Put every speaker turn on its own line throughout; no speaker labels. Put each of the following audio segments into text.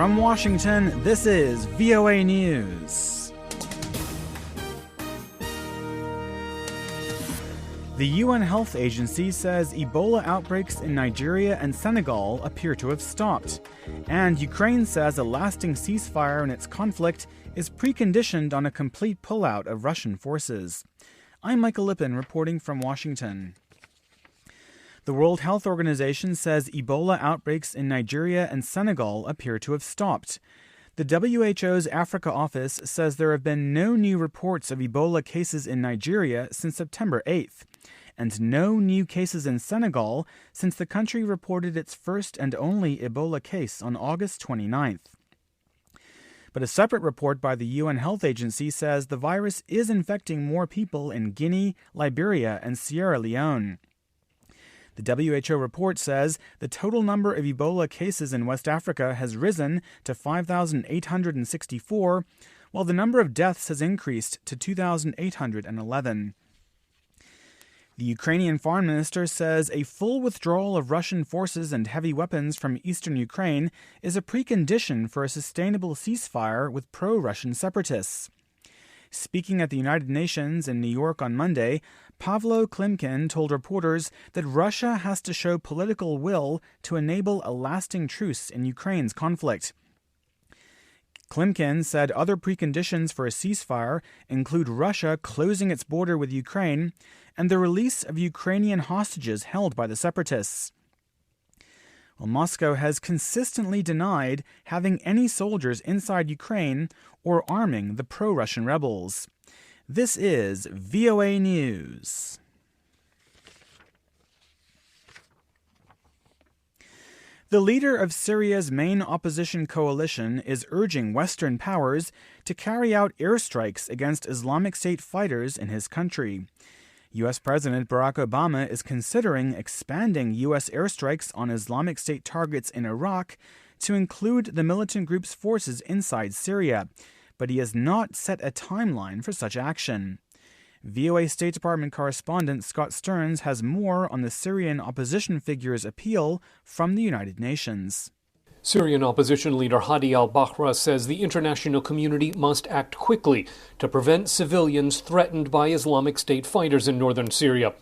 From Washington, this is VOA News. The UN Health Agency says Ebola outbreaks in Nigeria and Senegal appear to have stopped. And Ukraine says a lasting ceasefire in its conflict is preconditioned on a complete pullout of Russian forces. I'm Michael Lipin reporting from Washington. The World Health Organization says Ebola outbreaks in Nigeria and Senegal appear to have stopped. The WHO's Africa office says there have been no new reports of Ebola cases in Nigeria since September 8th, and no new cases in Senegal since the country reported its first and only Ebola case on August 29th. But a separate report by the UN Health Agency says the virus is infecting more people in Guinea, Liberia, and Sierra Leone. The WHO report says the total number of Ebola cases in West Africa has risen to 5,864, while the number of deaths has increased to 2,811. The Ukrainian foreign minister says a full withdrawal of Russian forces and heavy weapons from eastern Ukraine is a precondition for a sustainable ceasefire with pro-Russian separatists. Speaking at the United Nations in New York on Monday, Pavlo Klimkin told reporters that Russia has to show political will to enable a lasting truce in Ukraine's conflict. Klimkin said other preconditions for a ceasefire include Russia closing its border with Ukraine and the release of Ukrainian hostages held by the separatists. Well, Moscow has consistently denied having any soldiers inside Ukraine or arming the pro-Russian rebels. This is VOA News. The leader of Syria's main opposition coalition is urging Western powers to carry out airstrikes against Islamic State fighters in his country. U.S. President Barack Obama is considering expanding U.S. airstrikes on Islamic State targets in Iraq to include the militant group's forces inside Syria, but he has not set a timeline for such action. VOA State Department correspondent Scott Stearns has more on the Syrian opposition figure's appeal from the United Nations.
Syrian opposition leader Hadi al-Bahra says the international community must act quickly to prevent civilians threatened by Islamic State fighters in northern Syria.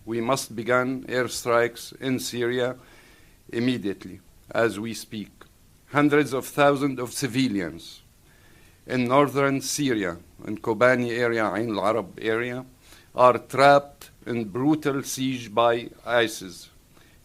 We must begin airstrikes in Syria immediately, as we speak. Hundreds of thousands of civilians in northern Syria, in Kobani area, Ain al-Arab area, are trapped in brutal siege by ISIS.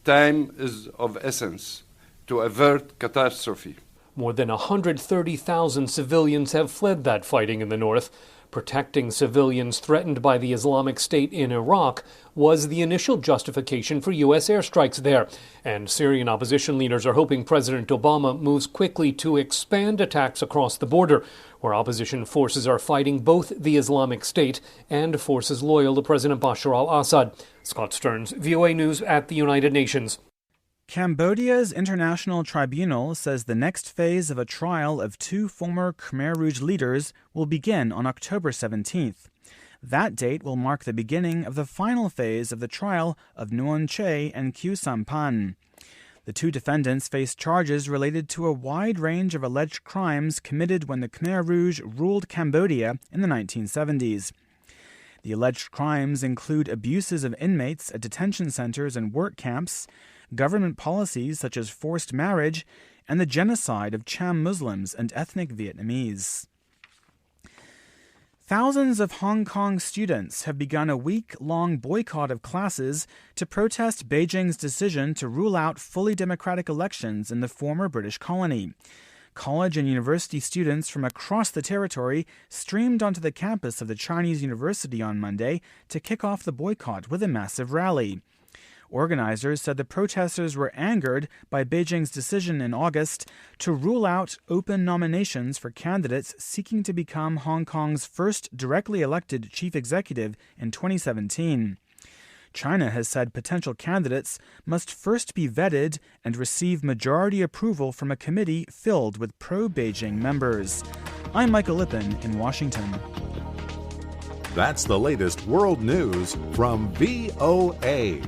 Time is of essence to avert catastrophe.
More than 130,000 civilians have fled that fighting in the north. Protecting civilians threatened by the Islamic State in Iraq was the initial justification for U.S. airstrikes there. And Syrian opposition leaders are hoping President Obama moves quickly to expand attacks across the border, where opposition forces are fighting both the Islamic State and forces loyal to President Bashar al-Assad. Scott Stearns, VOA News at the United Nations.
Cambodia's International Tribunal says the next phase of a trial of two former Khmer Rouge leaders will begin on October 17th. That date will mark the beginning of the final phase of the trial of Nuon Chea and Khieu Samphan. The two defendants face charges related to a wide range of alleged crimes committed when the Khmer Rouge ruled Cambodia in the 1970s. The alleged crimes include abuses of inmates at detention centers and work camps, government policies such as forced marriage, and the genocide of Cham Muslims and ethnic Vietnamese. Thousands of Hong Kong students have begun a week-long boycott of classes to protest Beijing's decision to rule out fully democratic elections in the former British colony. College and university students from across the territory streamed onto the campus of the Chinese University on Monday to kick off the boycott with a massive rally. Organizers said the protesters were angered by Beijing's decision in August to rule out open nominations for candidates seeking to become Hong Kong's first directly elected chief executive in 2017. China has said potential candidates must first be vetted and receive majority approval from a committee filled with pro-Beijing members. I'm Michael Lipin in Washington.
That's the latest world news from VOA.